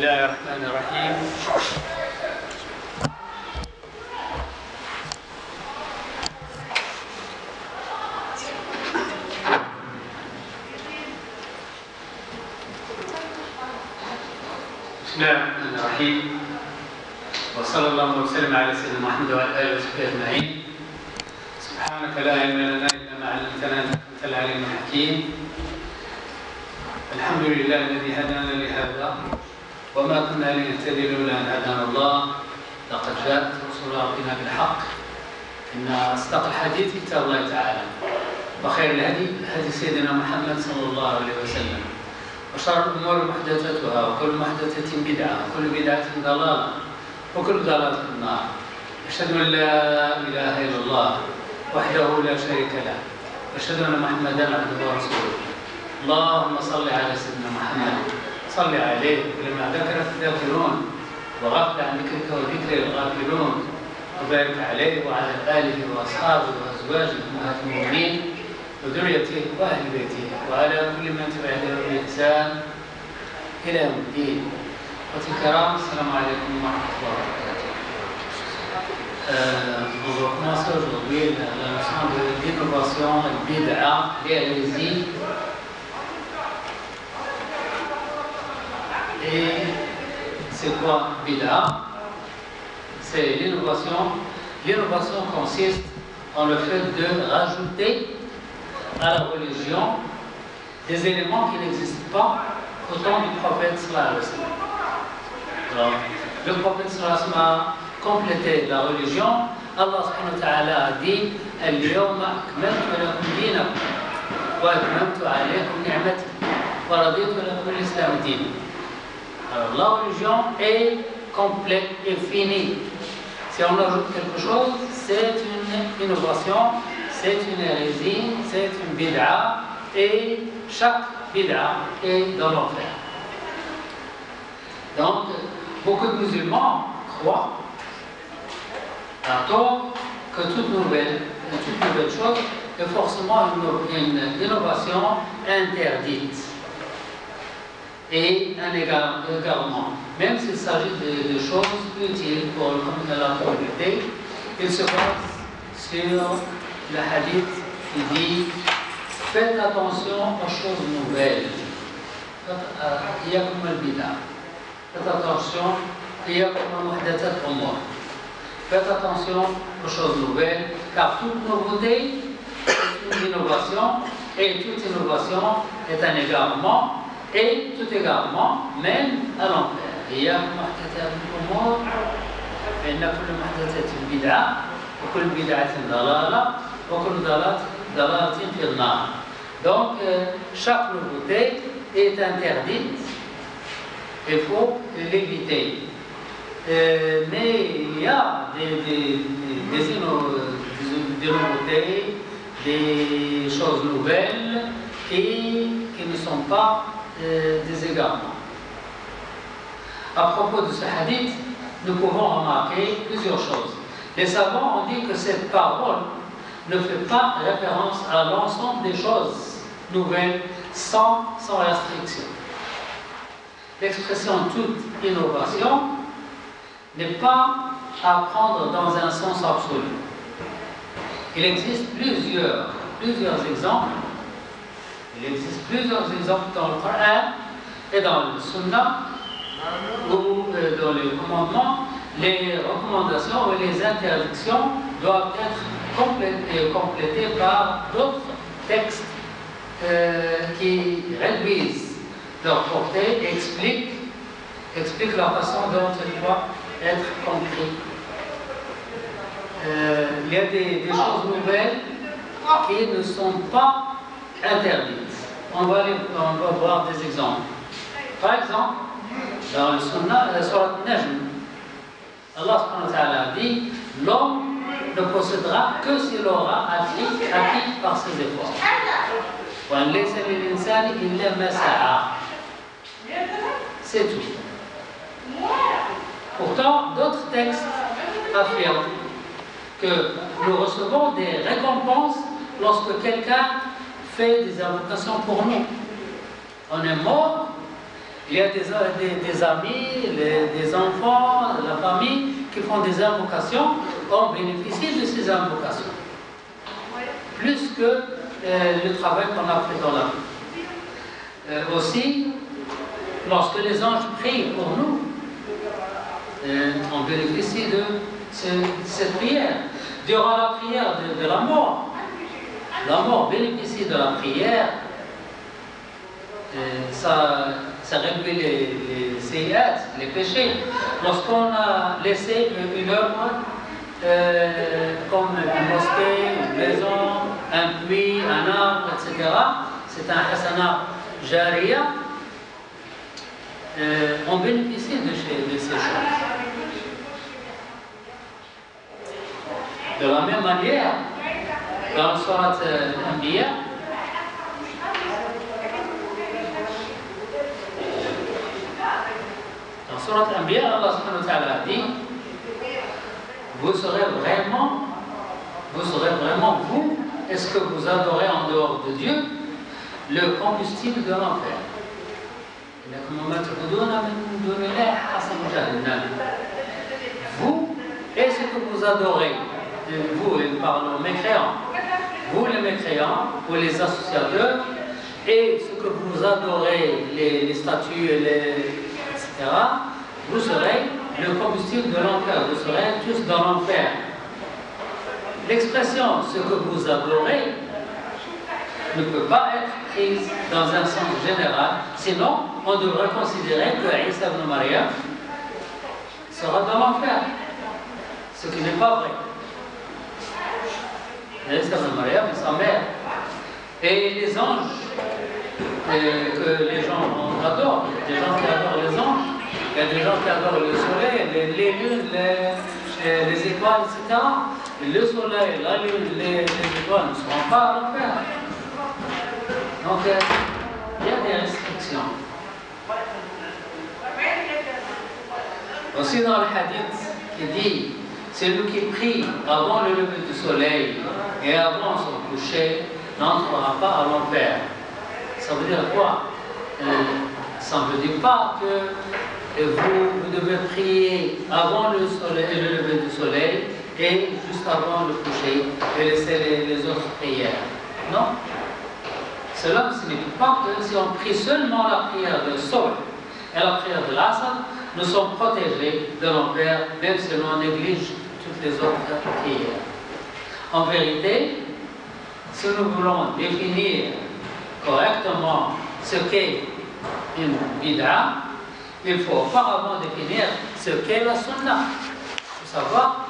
الله الرحمن الرحيم. بسم الله الرحمن الرحيم، وصلى الله وسلم على سيدنا محمد وعلى اله وصحبه اجمعين. سبحانك لا علم لنا الا ما علمتنا انك انت العليم الحكيم. الحمد لله الذي هدانا لهذا وما كنا لنهتدي لولا ان هدانا الله. لقد جاءت رسل ربنا بالحق، ان اصدق الحديث كتاب الله تعالى، وخير الهدي هدي سيدنا محمد صلى الله عليه وسلم، وشر الامور محدثاتها، وكل محدثه بدعه، وكل بدعه ضلاله، وكل ضلاله في النار. اشهد ان لا اله الا الله وحده لا شريك له، واشهد ان محمدا عبده ورسوله. اللهم صل على سيدنا محمد، صل عليه لما ذكرك الذاكرون وغفل عن ذكرك وذكر الغافلون، وبارك عليه وعلى اله واصحابه وازواجه امهات المؤمنين وذريته واهل بيته وعلى كل من تبعهم باحسان الى يوم الدين. اخوتي الكرام، السلام عليكم ورحمه الله وبركاته. On va commencer aujourd'hui la notion de l'innovation, le bid'a, l'hérésie. Et c'est quoi bid'a? C'est l'innovation. L'innovation consiste en le fait de rajouter à la religion des éléments qui n'existent pas au temps du prophète sallallahu alayhi wa sallam. Alors, le prophète sallallahu alayhi wa sallam a complété la religion. Allah subhanahu wa ta'ala a dit Al-yawma akmaltu lakum dinakum wa atmamtu alaykum ni'mati wa raditu lakum al-islam dinan. Alors la religion est complète et finie. Si on ajoute quelque chose, c'est une innovation, c'est une hérésie, c'est une bid'a, et chaque bid'a est dans l'enfer. Donc, beaucoup de musulmans croient à tort que toute nouvelle chose est forcément une innovation interdite et un égarement. Même s'il s'agit de choses utiles pour la communauté, il se base sur le hadith qui dit faites attention aux choses nouvelles. Iyakum al-bid'a. Faites attention, iyakum al-muhdathat umur. Faites attention aux choses nouvelles, car toute nouveauté est une innovation, et toute innovation est un égarement, et tout égarement mène à l'enfer. إياكم محدثات الأمور فإن كل محدثة بدعة وكل بدعة ضلالة وكل ضلالة في النار. Donc chaque nouveauté est interdite, il faut l'éviter. Mais il y a des nouveautés, des choses nouvelles qui ne sont pas des égarements. À propos de ce hadith, nous pouvons remarquer plusieurs choses. Les savants ont dit que cette parole ne fait pas référence à l'ensemble des choses nouvelles sans restriction. L'expression toute innovation n'est pas à prendre dans un sens absolu. Il existe plusieurs exemples. Il existe plusieurs exemples dans le Coran et dans le Sunna où dans les commandements, les recommandations ou les interdictions doivent être complétées par d'autres textes qui réduisent leur portée et expliquent la façon dont elles doivent être comprises. Il y a des choses nouvelles qui ne sont pas interdites. On va voir des exemples. Par exemple, dans le Surat Najm, Allah subhanahu wa ta'ala dit l'homme ne possédera que s'il aura acquis par ses efforts. C'est tout. Pourtant, d'autres textes affirment que nous recevons des récompenses lorsque quelqu'un fait des invocations pour nous. On est mort Il y a des amis, des enfants, la famille qui font des invocations, on bénéficie de ces invocations. Plus que le travail qu'on a fait dans la vie. Aussi, lorsque les anges prient pour nous, on bénéficie de cette prière. Durant la prière de la mort bénéficie de la prière. Ça réduit les séiats, les péchés. Lorsqu'on a laissé une œuvre, comme une mosquée, une maison, un puits, un arbre, etc., c'est un hasana jariya, on bénéficie de ces choses. De la même manière, dans le Surat Al-Anbiya, Surat Al-Anbiya, Allah subhanahu wa ta'ala dit, vous serez vraiment, vous, est-ce que vous adorez en dehors de Dieu le combustible de l'enfer? Vous, est-ce que vous adorez, vous, et parlons mécréants, vous les mécréants, ou les associateurs, et ce que vous adorez, les statues, etc., vous serez le combustible de l'enfer, vous serez tous dans l'enfer. L'expression « ce que vous adorez » ne peut pas être prise dans un sens général, sinon on devrait considérer que Isa ibn Maryam sera dans l'enfer, ce qui n'est pas vrai. Isa ibn Maryam est sa mère. Et les anges que les gens adorent, des gens qui adorent les anges, il y a des gens qui adorent le soleil, les lunes, les étoiles, etc. Le soleil, la lune, les étoiles ne seront pas à l'enfer. Donc, il y a des restrictions. Aussi dans le hadith qui dit, celui qui prie avant le lever du soleil et avant son coucher n'entrera pas à l'enfer. Ça veut dire quoi? Ça ne veut dire pas que vous devez prier avant le lever du soleil et juste avant le coucher et laisser les autres prières. Non. Cela ne signifie pas que si on prie seulement la prière de Subh et la prière de l'Asr, nous sommes protégés de l'enfer, même si l'on néglige toutes les autres prières. En vérité, si nous voulons définir correctement ce qu'est une bid'a, il faut auparavant définir ce qu'est la sunna. Il faut savoir